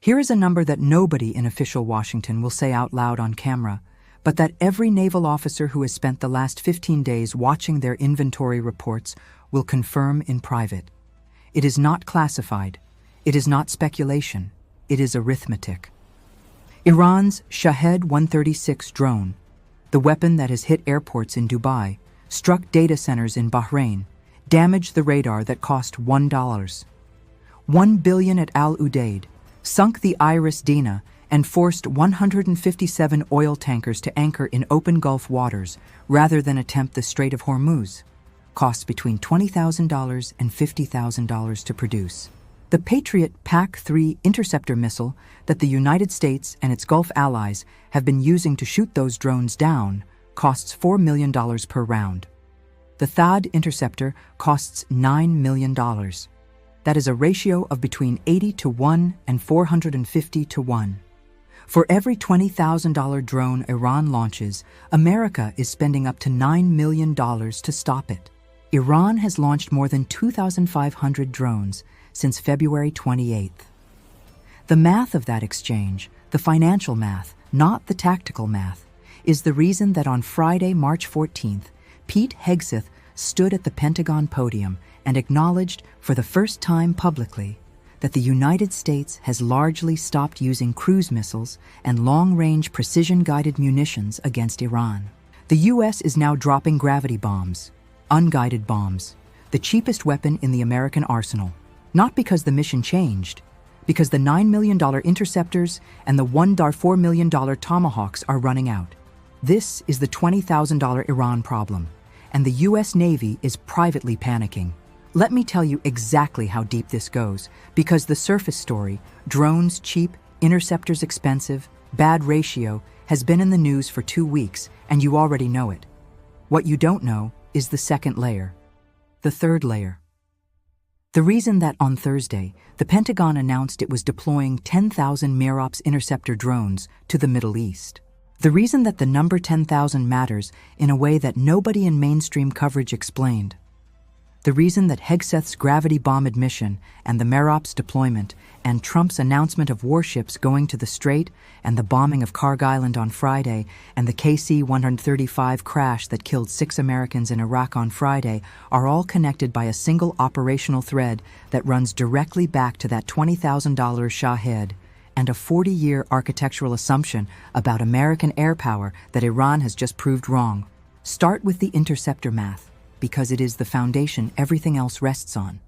Here is a number that nobody in official Washington will say out loud on camera, but that every naval officer who has spent the last 15 days watching their inventory reports will confirm in private. It is not classified. It is not speculation. It is arithmetic. Iran's Shahed-136 drone, the weapon that has hit airports in Dubai, struck data centers in Bahrain, damaged the radar that cost $1. $1 billion at Al Udeid, sunk the Iris Dina, and forced 157 oil tankers to anchor in open Gulf waters rather than attempt the Strait of Hormuz. Costs between $20,000 and $50,000 to produce. The Patriot PAC-3 interceptor missile that the United States and its Gulf allies have been using to shoot those drones down costs $4 million per round. The THAAD interceptor costs $9 million. That is a ratio of between 80 to 1 and 450 to 1. For every $20,000 drone Iran launches, America is spending up to $9 million to stop it. Iran has launched more than 2,500 drones since February 28th. The math of that exchange, the financial math, not the tactical math, is the reason that on Friday, March 14th, Pete Hegseth stood at the Pentagon podium and acknowledged for the first time publicly that the United States has largely stopped using cruise missiles and long-range precision-guided munitions against Iran. The U.S. is now dropping gravity bombs, unguided bombs, the cheapest weapon in the American arsenal, not because the mission changed, because the $9 million interceptors and the $4 million Tomahawks are running out. This is the $20,000 Iran problem, and the U.S. Navy is privately panicking. Let me tell you exactly how deep this goes, because the surface story, drones cheap, interceptors expensive, bad ratio, has been in the news for 2 weeks, and you already know it. What you don't know is the second layer, the third layer. The reason that on Thursday, the Pentagon announced it was deploying 10,000 MIROPS interceptor drones to the Middle East. The reason that the number 10,000 matters in a way that nobody in mainstream coverage explained. The reason that Hegseth's gravity bomb admission and the MIROPS deployment and Trump's announcement of warships going to the Strait and the bombing of Karg Island on Friday and the KC-135 crash that killed 6 Americans in Iraq on Friday are all connected by a single operational thread that runs directly back to that $20,000 Shahed and a 40-year architectural assumption about American air power that Iran has just proved wrong. Start with the interceptor math, because it is the foundation everything else rests on.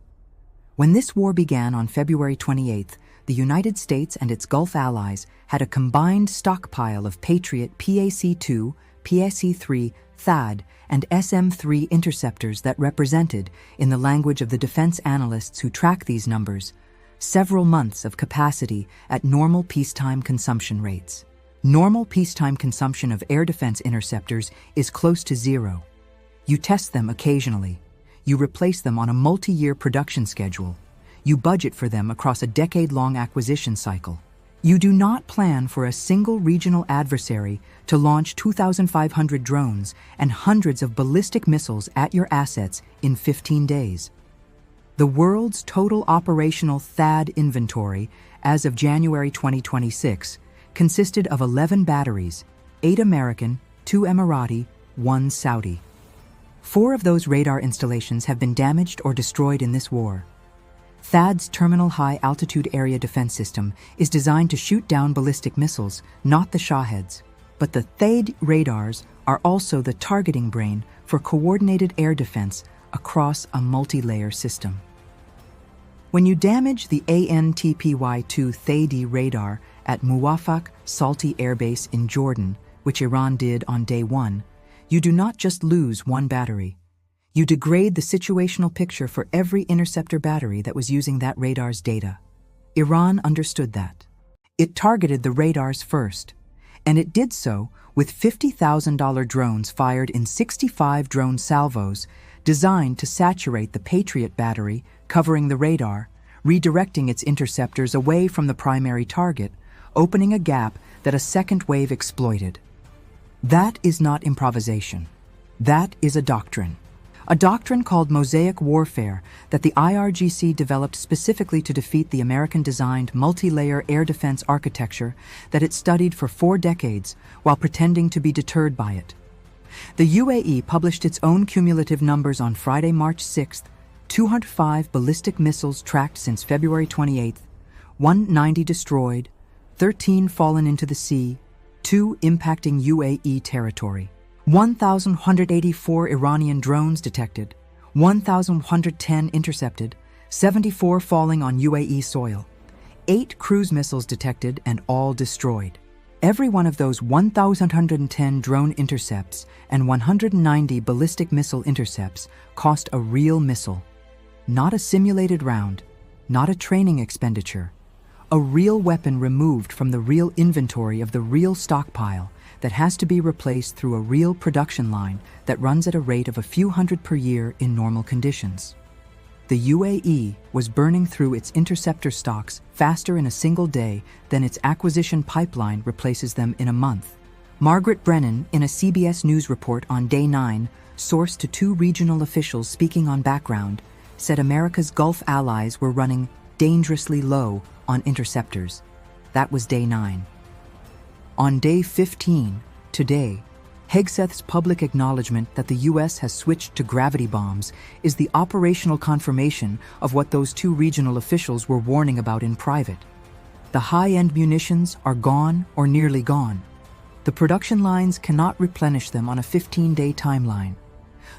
When this war began on February 28th, the United States and its Gulf allies had a combined stockpile of Patriot PAC-2, PAC-3, THAAD, and SM-3 interceptors that represented, in the language of the defense analysts who track these numbers, several months of capacity at normal peacetime consumption rates. Normal peacetime consumption of air defense interceptors is close to zero. You test them occasionally. You replace them on a multi-year production schedule. You budget for them across a decade-long acquisition cycle. You do not plan for a single regional adversary to launch 2,500 drones and hundreds of ballistic missiles at your assets in 15 days. The world's total operational THAAD inventory, as of January 2026, consisted of 11 batteries, 8 American, 2 Emirati, 1 Saudi. 4 of those radar installations have been damaged or destroyed in this war. THAAD's Terminal High Altitude Area Defense System is designed to shoot down ballistic missiles, not the Shaheds. But the THAAD radars are also the targeting brain for coordinated air defense across a multi-layer system. When you damage the ANTPY-2 THAAD radar at Muwafaq Salti Air Base in Jordan, which Iran did on day 1, you do not just lose one battery. You degrade the situational picture for every interceptor battery that was using that radar's data. Iran understood that. It targeted the radars first, and it did so with $50,000 drones fired in 65 drone salvos designed to saturate the Patriot battery covering the radar, redirecting its interceptors away from the primary target, opening a gap that a second wave exploited. That is not improvisation. That is a doctrine. a doctrine called mosaic warfare that the IRGC developed specifically to defeat the American-designed multi-layer air defense architecture that it studied for 4 decades while pretending to be deterred by it. The UAE published its own cumulative numbers on Friday, March 6th, 205 ballistic missiles tracked since February 28th, 190 destroyed, 13 fallen into the sea, 2 impacting UAE territory. 1,184 Iranian drones detected, 1,110 intercepted, 74 falling on UAE soil, 8 cruise missiles detected and all destroyed. Every one of those 1,110 drone intercepts and 190 ballistic missile intercepts cost a real missile. Not a simulated round, not a training expenditure. A real weapon removed from the real inventory of the real stockpile that has to be replaced through a real production line that runs at a rate of a few hundred per year in normal conditions. The UAE was burning through its interceptor stocks faster in a single day than its acquisition pipeline replaces them in a month. Margaret Brennan, in a CBS News report on Day 9, sourced to 2 regional officials speaking on background, said America's Gulf allies were running dangerously low on interceptors. That was Day 9. On Day 15, today, Hegseth's public acknowledgement that the U.S. has switched to gravity bombs is the operational confirmation of what those 2 regional officials were warning about in private. The high-end munitions are gone or nearly gone. The production lines cannot replenish them on a 15-day timeline.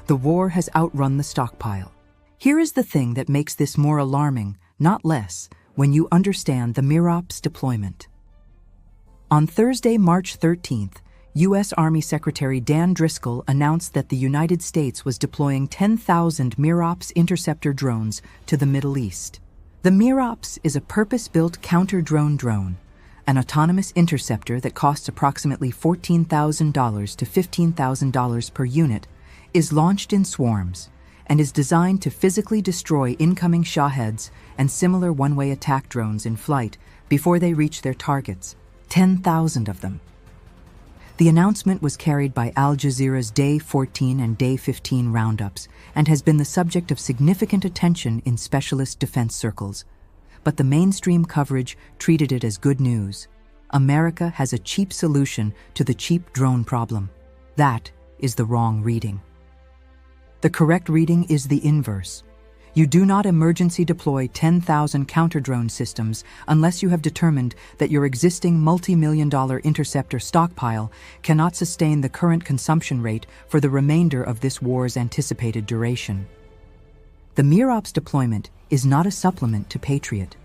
The war has outrun the stockpile. Here is the thing that makes this more alarming, not less, when you understand the MIROPS deployment. On Thursday, March 13th, U.S. Army Secretary Dan Driscoll announced that the United States was deploying 10,000 MIROPS interceptor drones to the Middle East. The MIROPS is a purpose-built counter-drone drone, an autonomous interceptor that costs approximately $14,000 to $15,000 per unit, is launched in swarms, and is designed to physically destroy incoming Shaheds and similar one-way attack drones in flight before they reach their targets, 10,000 of them. The announcement was carried by Al Jazeera's Day 14 and Day 15 roundups and has been the subject of significant attention in specialist defense circles. But the mainstream coverage treated it as good news. America has a cheap solution to the cheap drone problem. That is the wrong reading. The correct reading is the inverse. You do not emergency deploy 10,000 counter-drone systems unless you have determined that your existing multi-million-dollar interceptor stockpile cannot sustain the current consumption rate for the remainder of this war's anticipated duration. The MIROPS deployment is not a supplement to Patriot.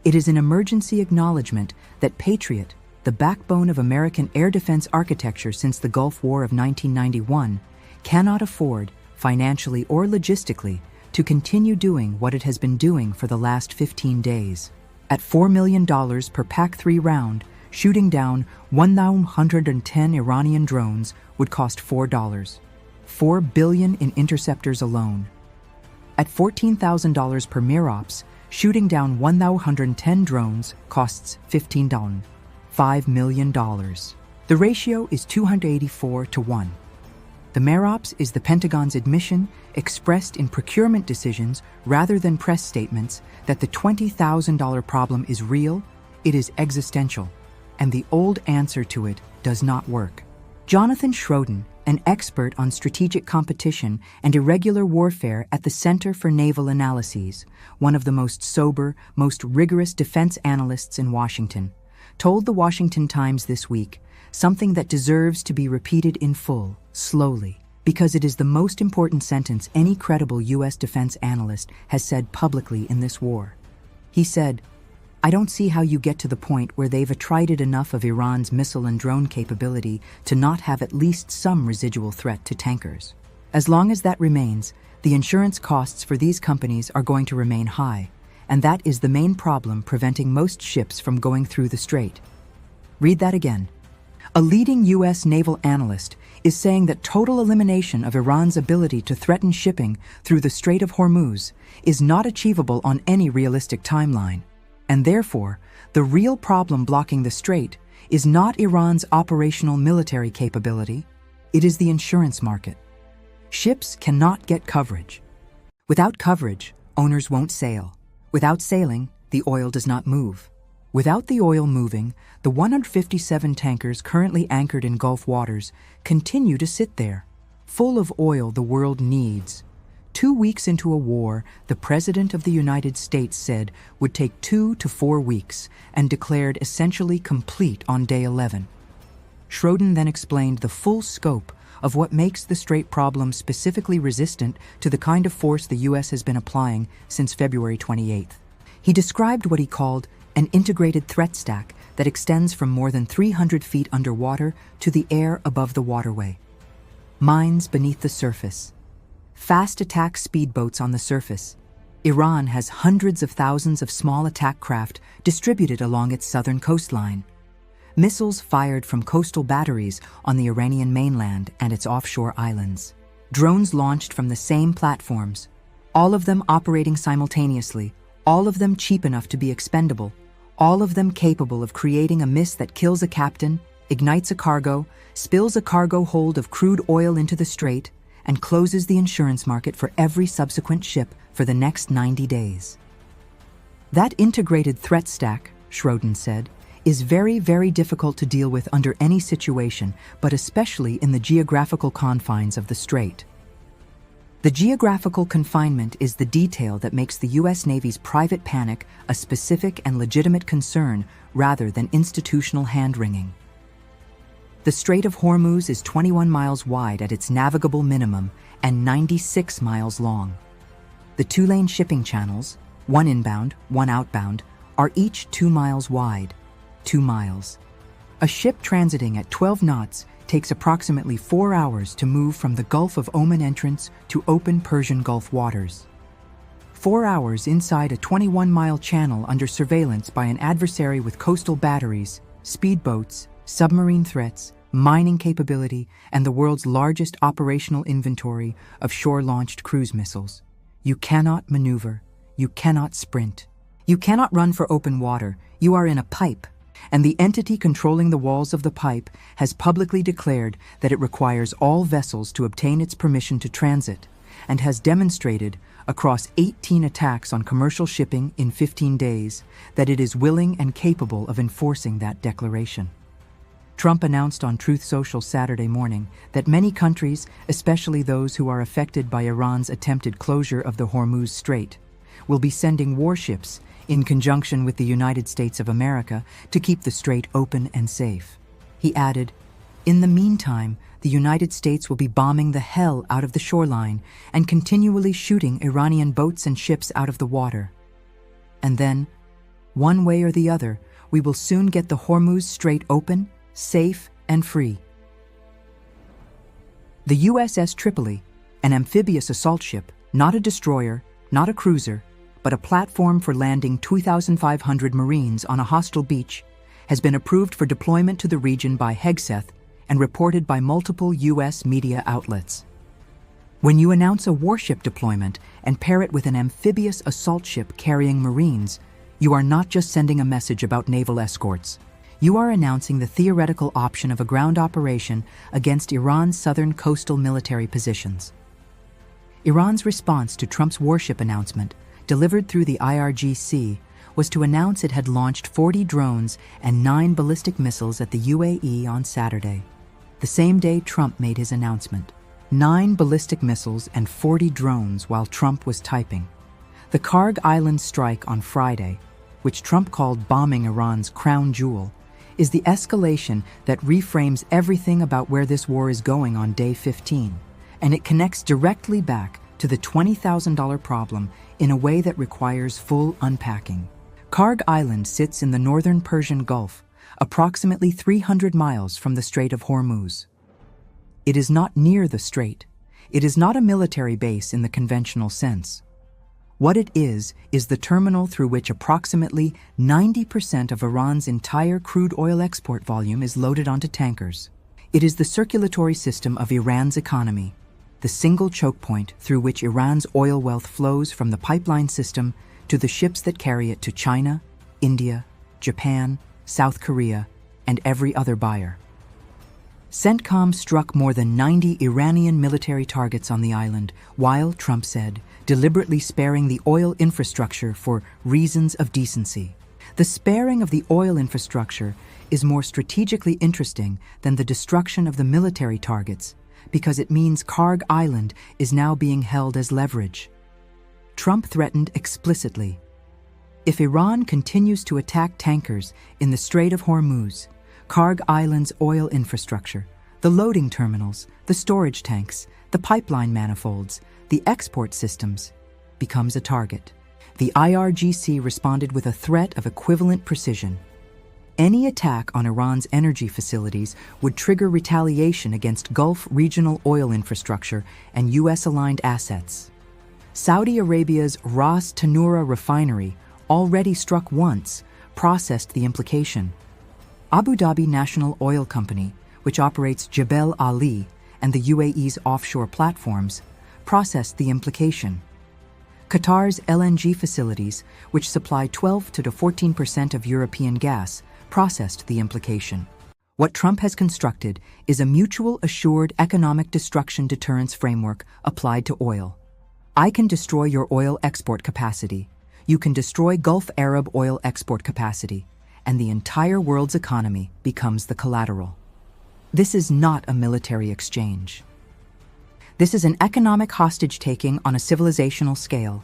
It is an emergency acknowledgement that Patriot, the backbone of American air defense architecture since the Gulf War of 1991, cannot afford, financially or logistically, to continue doing what it has been doing for the last 15 days. At $4 million per PAC-3 round, shooting down 1,110 Iranian drones would cost $4. $4 billion in interceptors alone. At $14,000 per MIROPS, shooting down 1,110 drones costs $15. $5 million. The ratio is 284 to 1. The MIROPS is the Pentagon's admission, expressed in procurement decisions rather than press statements, that the $20,000 problem is real, it is existential, and the old answer to it does not work. Jonathan Schroden, an expert on strategic competition and irregular warfare at the Center for Naval Analyses, one of the most sober, most rigorous defense analysts in Washington, told the Washington Times this week something that deserves to be repeated in full, slowly, because it is the most important sentence any credible U.S. defense analyst has said publicly in this war. He said, "I don't see how you get to the point where they've attrited enough of Iran's missile and drone capability to not have at least some residual threat to tankers. As long as that remains, the insurance costs for these companies are going to remain high, and that is the main problem preventing most ships from going through the strait." Read that again. A leading U.S. naval analyst is saying that total elimination of Iran's ability to threaten shipping through the Strait of Hormuz is not achievable on any realistic timeline, and therefore, the real problem blocking the strait is not Iran's operational military capability, it is the insurance market. Ships cannot get coverage. Without coverage, owners won't sail. Without sailing, the oil does not move. Without the oil moving, the 157 tankers currently anchored in Gulf waters continue to sit there, full of oil the world needs. 2 weeks into a war, the President of the United States said would take 2 to 4 weeks and declared essentially complete on day 11. Schroden then explained the full scope of what makes the Strait problem specifically resistant to the kind of force the U.S. has been applying since February 28th. He described what he called an integrated threat stack that extends from more than 300 feet underwater to the air above the waterway. Mines beneath the surface. Fast attack speedboats on the surface. Iran has hundreds of thousands of small attack craft distributed along its southern coastline. Missiles fired from coastal batteries on the Iranian mainland and its offshore islands. Drones launched from the same platforms, all of them operating simultaneously, all of them cheap enough to be expendable, all of them capable of creating a mist that kills a captain, ignites a cargo, spills a cargo hold of crude oil into the strait, and closes the insurance market for every subsequent ship for the next 90 days. That integrated threat stack, Schroden said, is very, very difficult to deal with under any situation, but especially in the geographical confines of the strait. The geographical confinement is the detail that makes the U.S. Navy's private panic a specific and legitimate concern rather than institutional hand-wringing. The Strait of Hormuz is 21 miles wide at its navigable minimum and 96 miles long. The two-lane shipping channels, one inbound, one outbound, are each 2 miles wide. 2 miles. A ship transiting at 12 knots takes approximately 4 hours to move from the Gulf of Oman entrance to open Persian Gulf waters. 4 hours inside a 21-mile channel under surveillance by an adversary with coastal batteries, speedboats, submarine threats, mining capability, and the world's largest operational inventory of shore-launched cruise missiles. You cannot maneuver. You cannot sprint. You cannot run for open water. You are in a pipe. And the entity controlling the walls of the pipe has publicly declared that it requires all vessels to obtain its permission to transit, and has demonstrated, across 18 attacks on commercial shipping in 15 days, that it is willing and capable of enforcing that declaration. Trump announced on Truth Social Saturday morning that many countries, especially those who are affected by Iran's attempted closure of the Hormuz Strait, will be sending warships in conjunction with the United States of America to keep the strait open and safe. He added, "In the meantime, the United States will be bombing the hell out of the shoreline and continually shooting Iranian boats and ships out of the water. And then, one way or the other, we will soon get the Hormuz Strait open, safe, and free." The USS Tripoli, an amphibious assault ship, not a destroyer, not a cruiser, but a platform for landing 2,500 Marines on a hostile beach, has been approved for deployment to the region by Hegseth and reported by multiple U.S. media outlets. When you announce a warship deployment and pair it with an amphibious assault ship carrying Marines, you are not just sending a message about naval escorts. You are announcing the theoretical option of a ground operation against Iran's southern coastal military positions. Iran's response to Trump's warship announcement, delivered through the IRGC, was to announce it had launched 40 drones and 9 ballistic missiles at the UAE on Saturday, the same day Trump made his announcement. 9 ballistic missiles and 40 drones while Trump was typing. The Karg Island strike on Friday, which Trump called bombing Iran's crown jewel, is the escalation that reframes everything about where this war is going on day 15, and it connects directly back to the $20,000 problem in a way that requires full unpacking. Karg Island sits in the northern Persian Gulf, approximately 300 miles from the Strait of Hormuz. It is not near the strait. It is not a military base in the conventional sense. What it is the terminal through which approximately 90% of Iran's entire crude oil export volume is loaded onto tankers. It is the circulatory system of Iran's economy, the single choke point through which Iran's oil wealth flows from the pipeline system to the ships that carry it to China, India, Japan, South Korea, and every other buyer. CENTCOM struck more than 90 Iranian military targets on the island, while, Trump said, deliberately sparing the oil infrastructure for reasons of decency. The sparing of the oil infrastructure is more strategically interesting than the destruction of the military targets, because it means Karg Island is now being held as leverage. Trump threatened explicitly, if Iran continues to attack tankers in the Strait of Hormuz, Karg Island's oil infrastructure, the loading terminals, the storage tanks, the pipeline manifolds, the export systems, becomes a target. The IRGC responded with a threat of equivalent precision. Any attack on Iran's energy facilities would trigger retaliation against Gulf regional oil infrastructure and U.S.-aligned assets. Saudi Arabia's Ras Tanura refinery, already struck once, processed the implication. Abu Dhabi National Oil Company, which operates Jebel Ali and the UAE's offshore platforms, processed the implication. Qatar's LNG facilities, which supply 12 to 14% of European gas, processed the implication. What Trump has constructed is a mutual assured economic destruction deterrence framework applied to oil. I can destroy your oil export capacity. You can destroy Gulf Arab oil export capacity, and the entire world's economy becomes the collateral. This is not a military exchange. This is an economic hostage-taking on a civilizational scale.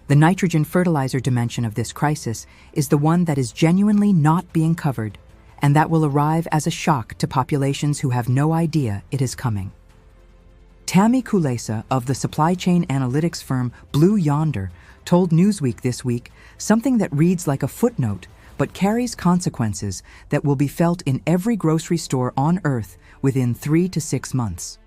The nitrogen fertilizer dimension of this crisis is the one that is genuinely not being covered, and that will arrive as a shock to populations who have no idea it is coming. Tammy Kulesa of the supply chain analytics firm Blue Yonder told Newsweek this week something that reads like a footnote but carries consequences that will be felt in every grocery store on Earth within 3 to 6 months.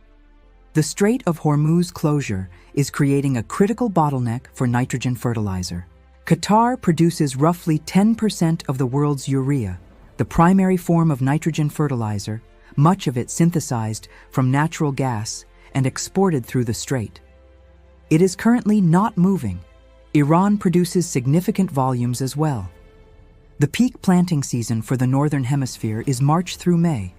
The Strait of Hormuz closure is creating a critical bottleneck for nitrogen fertilizer. Qatar produces roughly 10% of the world's urea, the primary form of nitrogen fertilizer, much of it synthesized from natural gas and exported through the strait. It is currently not moving. Iran produces significant volumes as well. The peak planting season for the Northern Hemisphere is March through May,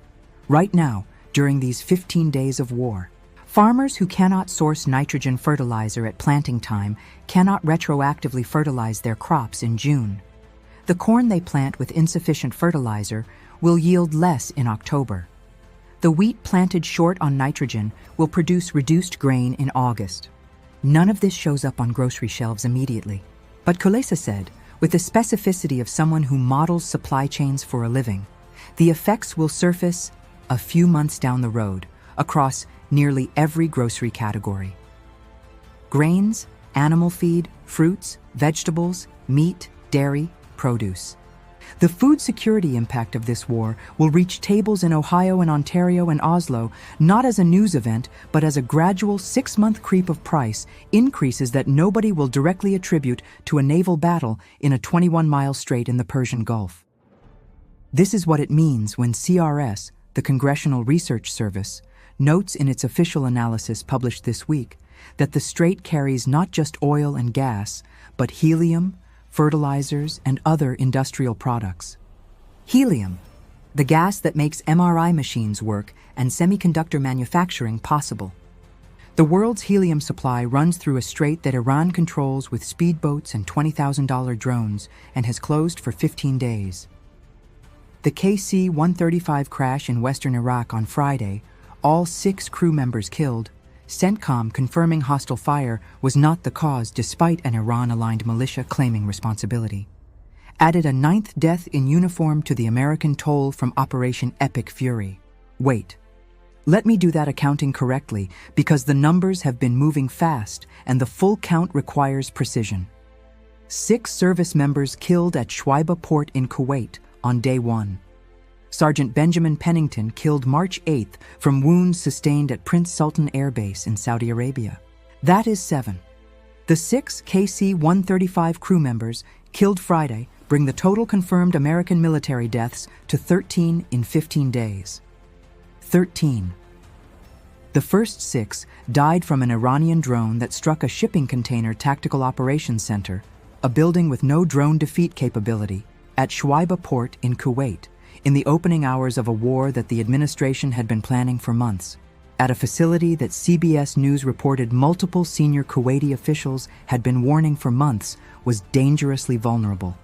right now, during these 15 days of war. Farmers who cannot source nitrogen fertilizer at planting time cannot retroactively fertilize their crops in June. The corn they plant with insufficient fertilizer will yield less in October. The wheat planted short on nitrogen will produce reduced grain in August. None of this shows up on grocery shelves immediately. But Kulesa said, with the specificity of someone who models supply chains for a living, the effects will surface a few months down the road across nearly every grocery category. Grains, animal feed, fruits, vegetables, meat, dairy, produce. The food security impact of this war will reach tables in Ohio and Ontario and Oslo not as a news event, but as a gradual 6-month creep of price increases that nobody will directly attribute to a naval battle in a 21-mile strait in the Persian Gulf. This is what it means when CRS, the Congressional Research Service, notes in its official analysis published this week that the strait carries not just oil and gas, but helium, fertilizers, and other industrial products. Helium, the gas that makes MRI machines work and semiconductor manufacturing possible. The world's helium supply runs through a strait that Iran controls with speedboats and $20,000 drones and has closed for 15 days. The KC-135 crash in western Iraq on Friday, all 6 crew members killed, CENTCOM confirming hostile fire was not the cause despite an Iran-aligned militia claiming responsibility. Added a 9th death in uniform to the American toll from Operation Epic Fury. Wait. Let me do that accounting correctly because the numbers have been moving fast and the full count requires precision. 6 service members killed at Shuaiba Port in Kuwait on day 1. Sergeant Benjamin Pennington killed March 8th from wounds sustained at Prince Sultan Air Base in Saudi Arabia. That is 7. The 6 KC-135 crew members killed Friday bring the total confirmed American military deaths to 13 in 15 days. 13. The first 6 died from an Iranian drone that struck a shipping container tactical operations center, a building with no drone defeat capability, at Shuaiba Port in Kuwait, in the opening hours of a war that the administration had been planning for months, at a facility that CBS News reported multiple senior Kuwaiti officials had been warning for months was dangerously vulnerable.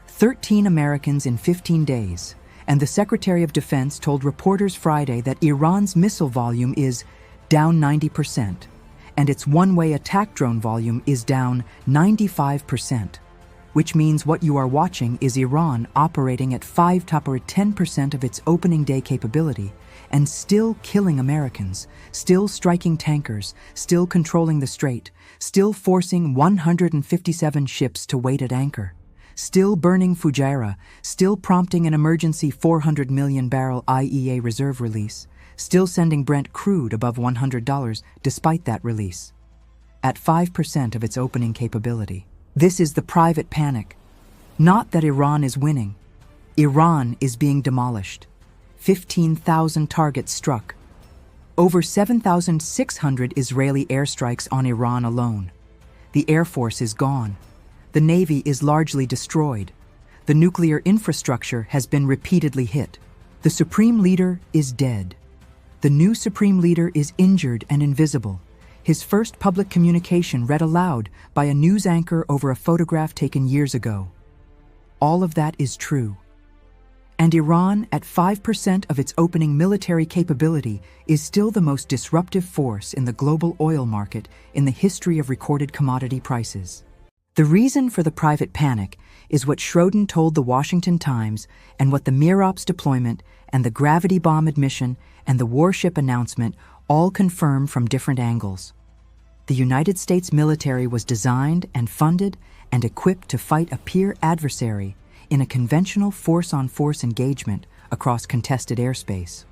13 Americans in 15 days, and the Secretary of Defense told reporters Friday that Iran's missile volume is down 90%, and its one-way attack drone volume is down 95%, which means what you are watching is Iran operating at 10% of its opening day capability and still killing Americans, still striking tankers, still controlling the strait, still forcing 157 ships to wait at anchor, still burning Fujairah, still prompting an emergency 400 million barrel IEA reserve release, still sending Brent crude above $100 despite that release. At 5% of its opening capability. This is the private panic. Not that Iran is winning. Iran is being demolished. 15,000 targets struck. Over 7,600 Israeli airstrikes on Iran alone. The Air Force is gone. The Navy is largely destroyed. The nuclear infrastructure has been repeatedly hit. The Supreme Leader is dead. The new Supreme Leader is injured and invisible. His first public communication read aloud by a news anchor over a photograph taken years ago. All of that is true. And Iran, at 5% of its opening military capability, is still the most disruptive force in the global oil market in the history of recorded commodity prices. The reason for the private panic is what Schroden told the Washington Times and what the MIROPS deployment and the gravity bomb admission and the warship announcement all confirm from different angles. The United States military was designed and funded and equipped to fight a peer adversary in a conventional force-on-force engagement across contested airspace,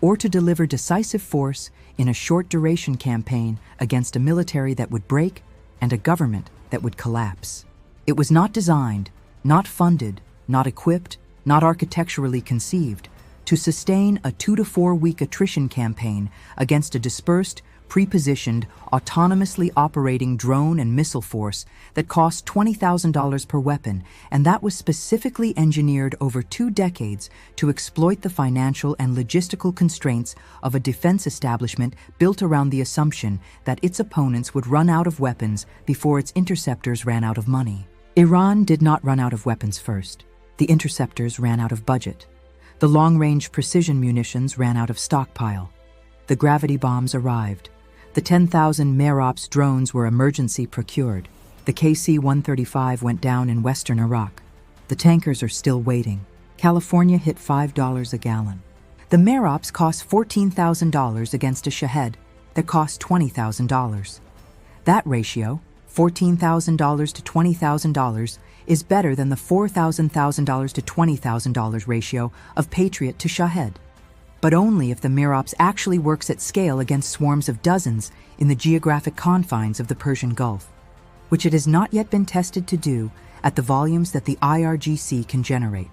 or to deliver decisive force in a short-duration campaign against a military that would break and a government that would collapse. It was not designed, not funded, not equipped, not architecturally conceived to sustain a 2 to 4 week attrition campaign against a dispersed, pre-positioned, autonomously operating drone and missile force that cost $20,000 per weapon, and that was specifically engineered over 2 decades to exploit the financial and logistical constraints of a defense establishment built around the assumption that its opponents would run out of weapons before its interceptors ran out of money. Iran did not run out of weapons first. The interceptors ran out of budget. The long-range precision munitions ran out of stockpile. The gravity bombs arrived. The 10,000 MIROPS drones were emergency procured. The KC-135 went down in western Iraq. The tankers are still waiting. California hit $5 a gallon. The MIROPS cost $14,000 against a Shahed that cost $20,000. That ratio, $14,000 to $20,000, is better than the $4,000 to $20,000 ratio of Patriot to Shahed. But only if the MIROPS actually works at scale against swarms of dozens in the geographic confines of the Persian Gulf, which it has not yet been tested to do at the volumes that the IRGC can generate.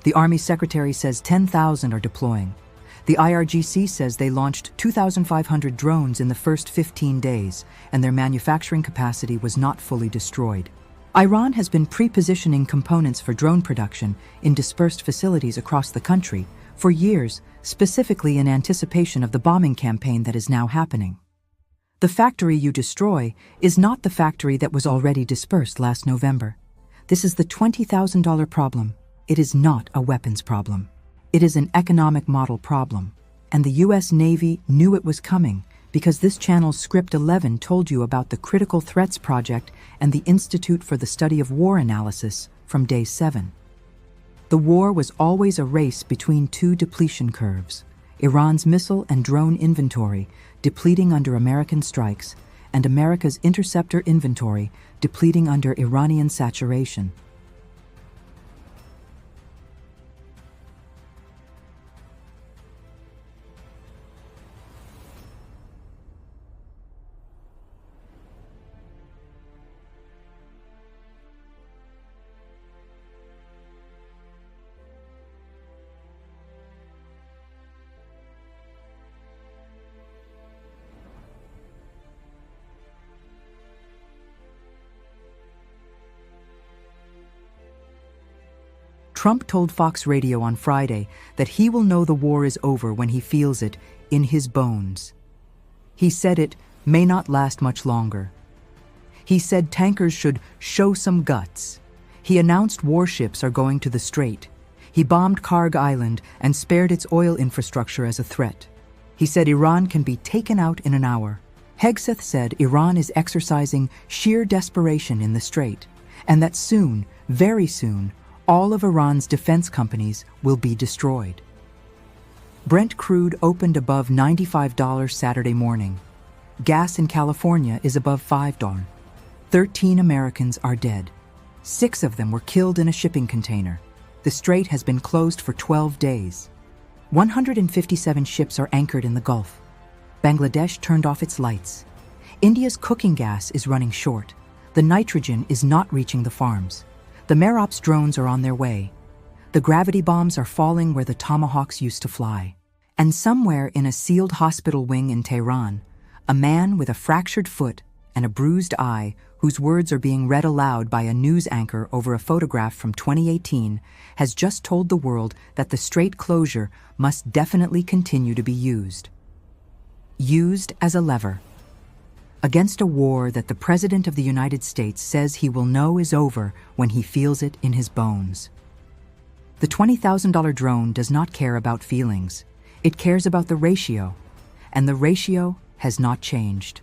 The Army Secretary says 10,000 are deploying. The IRGC says they launched 2,500 drones in the first 15 days, and their manufacturing capacity was not fully destroyed. Iran has been pre-positioning components for drone production in dispersed facilities across the country for years, specifically in anticipation of the bombing campaign that is now happening. The factory you destroy is not the factory that was already dispersed last November. This is the $20,000 problem. It is not a weapons problem. It is an economic model problem. And the U.S. Navy knew it was coming because this channel's Script 11 told you about the Critical Threats Project and the Institute for the Study of War Analysis from day 7. The war was always a race between 2 depletion curves, Iran's missile and drone inventory depleting under American strikes, and America's interceptor inventory depleting under Iranian saturation. Trump told Fox Radio on Friday that he will know the war is over when he feels it in his bones. He said it may not last much longer. He said tankers should show some guts. He announced warships are going to the Strait. He bombed Karg Island and spared its oil infrastructure as a threat. He said Iran can be taken out in an hour. Hegseth said Iran is exercising sheer desperation in the Strait, and that soon, very soon, all of Iran's defense companies will be destroyed. Brent crude opened above $95 Saturday morning. Gas in California is above $5. 13 Americans are dead. 6 of them were killed in a shipping container. The Strait has been closed for 12 days. 157 ships are anchored in the Gulf. Bangladesh turned off its lights. India's cooking gas is running short. The nitrogen is not reaching the farms. The Merops drones are on their way. The gravity bombs are falling where the Tomahawks used to fly. And somewhere in a sealed hospital wing in Tehran, a man with a fractured foot and a bruised eye, whose words are being read aloud by a news anchor over a photograph from 2018, has just told the world that the Strait closure must definitely continue to be used. Used as a lever. Against a war that the President of the United States says he will know is over when he feels it in his bones. The $20,000 drone does not care about feelings. It cares about the ratio, and the ratio has not changed.